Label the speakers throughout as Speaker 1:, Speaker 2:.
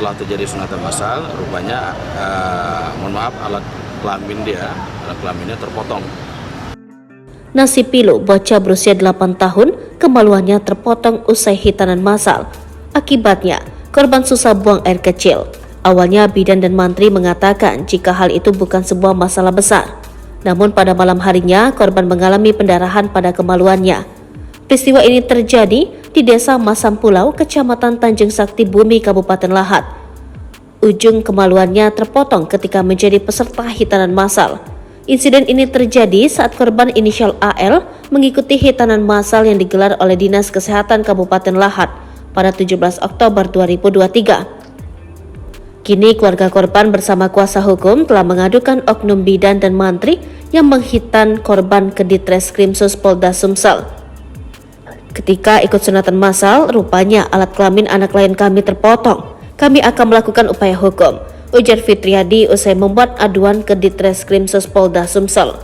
Speaker 1: setelah terjadi sunatan massal, rupanya mohon maaf alat kelaminnya terpotong.
Speaker 2: Nasib pilu bocah berusia 8 tahun kemaluannya terpotong usai hitanan massal. Akibatnya, korban susah buang air kecil. Awalnya bidan dan mantri mengatakan jika hal itu bukan sebuah masalah besar. Namun pada malam harinya korban mengalami pendarahan pada kemaluannya. Peristiwa ini terjadi di Desa Masam Pulau, Kecamatan Tanjung Sakti Bumi, Kabupaten Lahat. Ujung kemaluannya terpotong ketika menjadi peserta hitanan massal. Insiden ini terjadi saat korban inisial AL mengikuti hitanan massal yang digelar oleh Dinas Kesehatan Kabupaten Lahat pada 17 Oktober 2023. Kini keluarga korban bersama kuasa hukum telah mengadukan oknum bidan dan mantri yang menghitan korban ke Ditreskrimsus Polda Sumsel. Ketika ikut sunatan massal, rupanya alat kelamin anak klien kami terpotong. Kami akan melakukan upaya hukum, ujar Fitriadi usai membuat aduan ke Ditreskrimsus Polda Sumsel.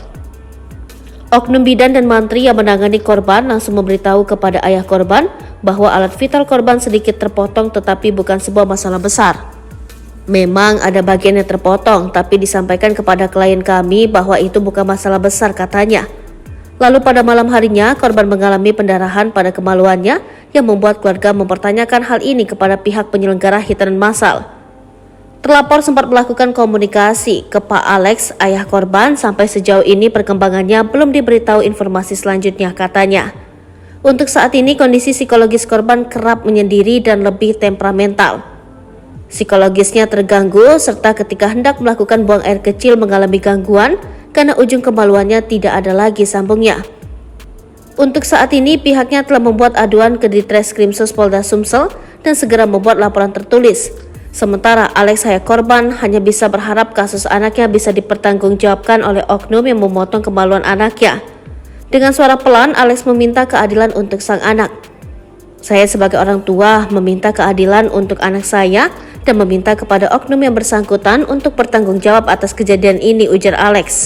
Speaker 2: Oknum bidan dan mantri yang menangani korban langsung memberitahu kepada ayah korban bahwa alat vital korban sedikit terpotong tetapi bukan sebuah masalah besar. Memang ada bagian yang terpotong, tapi disampaikan kepada klien kami bahwa itu bukan masalah besar, katanya. Lalu pada malam harinya, korban mengalami pendarahan pada kemaluannya yang membuat keluarga mempertanyakan hal ini kepada pihak penyelenggara hitanan massal. Terlapor sempat melakukan komunikasi ke Pak Alex, ayah korban, sampai sejauh ini perkembangannya belum diberitahu informasi selanjutnya, katanya. Untuk saat ini kondisi psikologis korban kerap menyendiri dan lebih temperamental. Psikologisnya terganggu serta ketika hendak melakukan buang air kecil mengalami gangguan karena ujung kemaluannya tidak ada lagi sambungnya. Untuk saat ini pihaknya telah membuat aduan ke Ditreskrimsus Polda Sumsel dan segera membuat laporan tertulis. Sementara Alex, ayah korban, hanya bisa berharap kasus anaknya bisa dipertanggungjawabkan oleh oknum yang memotong kemaluan anaknya. Dengan suara pelan, Alex meminta keadilan untuk sang anak. Saya sebagai orang tua meminta keadilan untuk anak saya dan meminta kepada oknum yang bersangkutan untuk bertanggung jawab atas kejadian ini, ujar Alex.